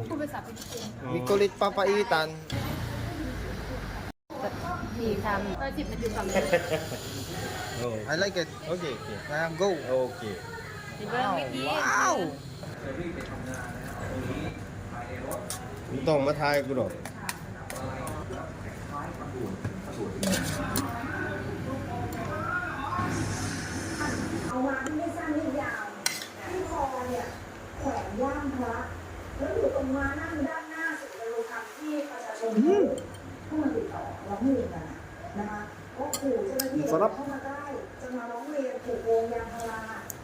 พูดภาษาฟิลิปปินส์ มีkulit papaitan. ทีทำ10 นาทีก่อนเลย I like it. Okay, okay. Go. Okay. เริ่มวิธี Wow. ต้องมาทายกูหรอก เอามาที่ไม่สั้นไม่ยาวที่คอเนี่ยแขวนย่ามพระแล้วอยู่ตรงม้านั่งด้านหน้าสุดเลยครับที่ประชาชนเข้ามาติดต่อร้องเรียนกันนะคะก็ขู่เจ้าหน้าที่เข้ามาได้จะมาร้องเรียนถูกโกงยางพารา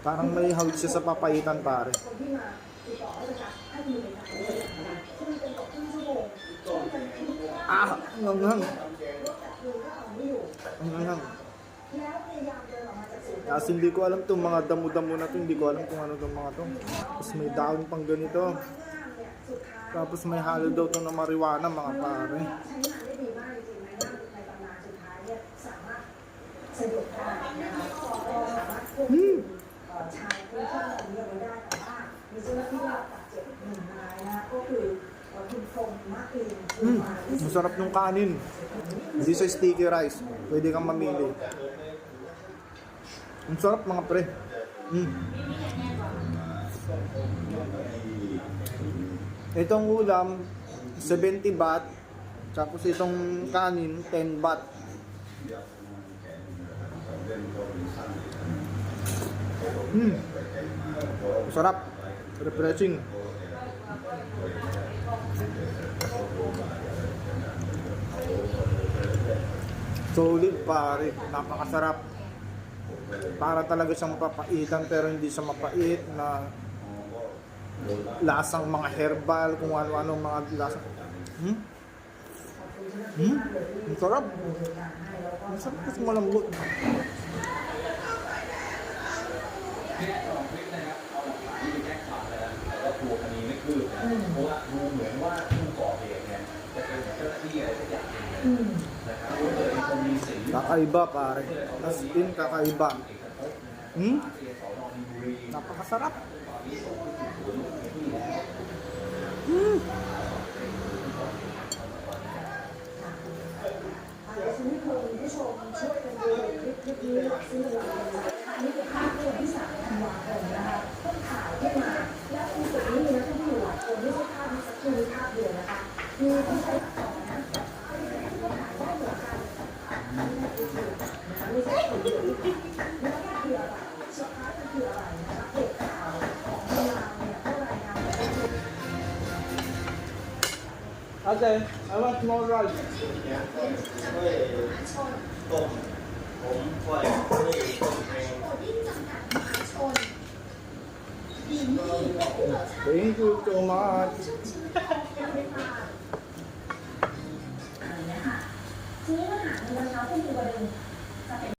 Parang may hawig siya sa papaitan, pare. คนที่มาติดต่อให้ประชาชนให้มีในการเลยนะคะซึ่งเป็นตกครึ่งชั่วโมงช่วยกันคิดว่า Ah, hanggang. รถจับมือก็เอาไม่อยู่ Hanggang. แล้วพยายามเดินออกมาจากศูนย์ Kasi hindi ko alam itong mga damo-damo na to. Hindi ko alam kung ano itong mga to. Tapos may daon pang ganito. Tapos may halo daw itong na marijuana, mga pare. ใช้งานได้ดีมากจริงๆนะในตำนานสุดท้ายเนี่ยสามารถสยบได้นะคะก็สามารถควบคุมชายผู้ชอบคนนี้เอาไว้ได้แต่ว่ามีเจ้าหน้าที่ได้รับบาดเจ็บ1 นายนะก็คือคุณพงษ์มะอิน Masarap ng kanin. Hindi sa sticky rice. Pwede kang mamili. Ang sarap mga pre. Itong ulam, 70 baht. Tapos itong kanin, 10 baht. Sarap. Refreshing. Solid pare, napakasarap. Para talaga siyang papaitan pero hindi siya mapait na lasang mga herbal, kung ano-ano mga lasa. Ang sarap. Ang sarap kasi malambot. ตัวคดีไม่คืบนะเพราะว่าดูเหมือนว่าผู้ก่อเหตุเนี่ยจะเป็นเจ้าหน้าที่อะไรสักอย่างนึงนะครับก็เลยคงมีสี Kakaiba pare. As in kakaiba. Napakasarap. ฉันไม่เคยมีผู้ชมช่วยกันดูคลิปนี้ซึ่งเป็นอันนี้เป็นภาพเมื่อวันที่3 ธันวาคมนะคะเพิ่งถ่ายขึ้นมาและตรงจุดนี้มีนักท่องเที่ยวหลายคนไม่ใช่ภาพนี้สักทีภาพเดียวนะคะมีผู้ใช้ตัดต่อนะก็ถ่ายได้เหมือนกันไม่ใช่คนเดียวแล้วก็คืออะไรสุดท้ายมันคืออะไรนะคะเหตุข่าวของเมืองเนี่ยก็รายงาน Ate, I want more rice. ต้มผมกล้วยต้มเอง Thank you so much.